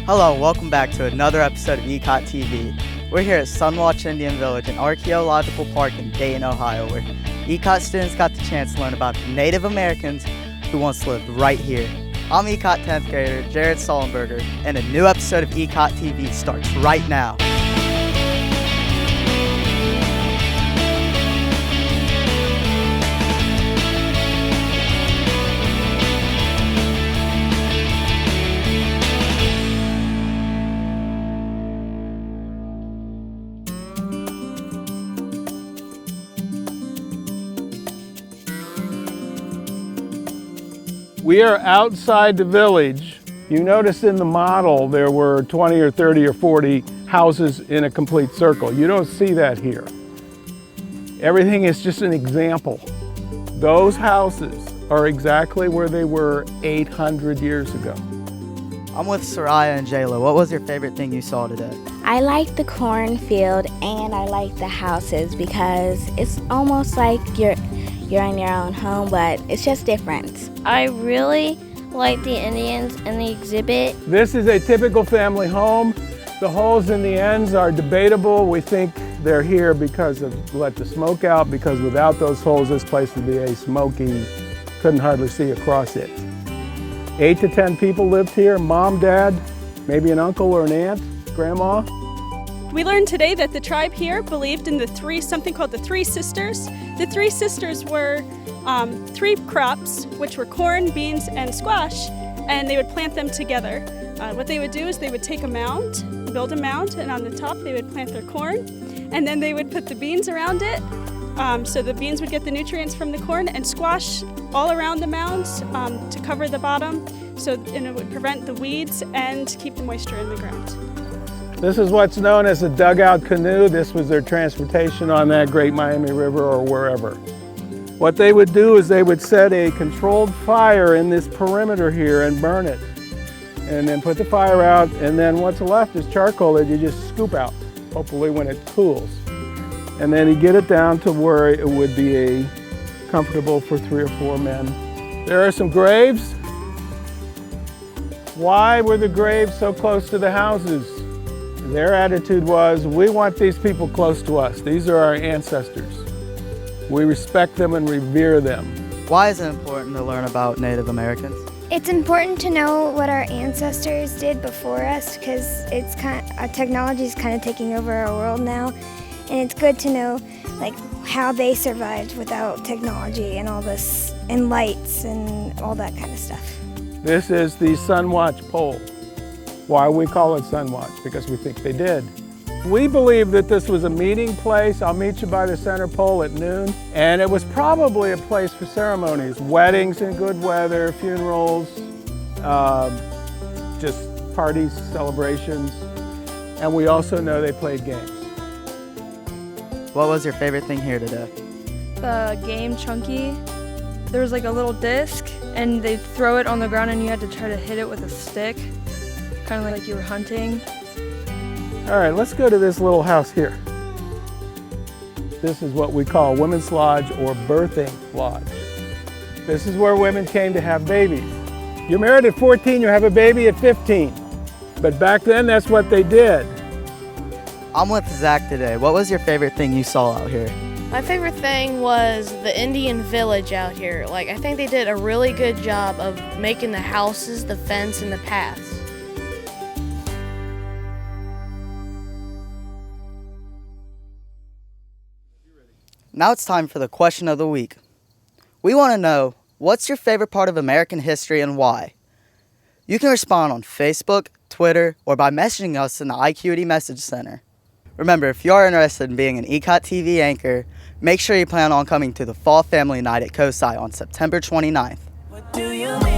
Hello, welcome back to another episode of ECOTtv. We're here at Sunwatch Indian Village, an archaeological park in Dayton, Ohio, where Ecot students got the chance to learn about the Native Americans who once lived right here. I'm Ecot 10th grader Jared Sullenberger, and a new episode of ECOTtv starts right now. We are outside the village. You notice in the model there were 20 or 30 or 40 houses in a complete circle. You don't see that here. Everything is just an example. Those houses are exactly where they were 800 years ago. I'm with Soraya and Jayla. What was your favorite thing you saw today? I like the cornfield and I like the houses because it's almost like you're in your own home, but it's just different. I really like the Indians in the exhibit. This is a typical family home. The holes in the ends are debatable. We think they're here because of let the smoke out, because without those holes this place would be a smoky, couldn't hardly see across it. 8 to 10 people lived here, mom, dad, maybe an uncle or an aunt, grandma. We learned today that the tribe here believed in something called the Three Sisters. The Three Sisters were three crops, which were corn, beans, and squash, and they would plant them together. What they would do is they would take a mound, build a mound, and on the top they would plant their corn, and then they would put the beans around it, so the beans would get the nutrients from the corn, and squash all around the mounds to cover the bottom, and it would prevent the weeds and keep the moisture in the ground. This is what's known as a dugout canoe. This was their transportation on that Great Miami River or wherever. What they would do is they would set a controlled fire in this perimeter here and burn it. And then put the fire out, and then what's left is charcoal that you just scoop out, hopefully when it cools. And then you get it down to where it would be comfortable for 3 or 4 men. There are some graves. Why were the graves so close to the houses? Their attitude was, we want these people close to us. These are our ancestors. We respect them and revere them. Why is it important to learn about Native Americans? It's important to know what our ancestors did before us because technology is kind of taking over our world now, and it's good to know how they survived without technology and all this, and lights and all that kind of stuff. This is the Sunwatch pole. Why we call it Sunwatch? Because we think they did. We believe that this was a meeting place. I'll meet you by the center pole at noon. And it was probably a place for ceremonies, weddings in good weather, funerals, just parties, celebrations. And we also know they played games. What was your favorite thing here today? The game Chunky. There was like a little disc and they'd throw it on the ground and you had to try to hit it with a stick. Kind of like you were hunting. All right, let's go to this little house here. This is what we call Women's Lodge or Birthing Lodge. This is where women came to have babies. You're married at 14, you have a baby at 15. But back then, that's what they did. I'm with Zach today. What was your favorite thing you saw out here? My favorite thing was the Indian Village out here. I think they did a really good job of making the houses, the fence, and the paths. Now it's time for the question of the week. We want to know, what's your favorite part of American history and why? You can respond on Facebook, Twitter, or by messaging us in the iQT Message Center. Remember, if you are interested in being an ECOTtv anchor, make sure you plan on coming to the Fall Family Night at COSI on September 29th. What do you mean?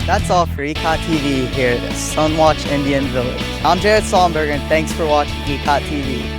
That's all for ECOTtv here at Sunwatch Indian Village. I'm Jared Sullenberger, and thanks for watching ECOTtv.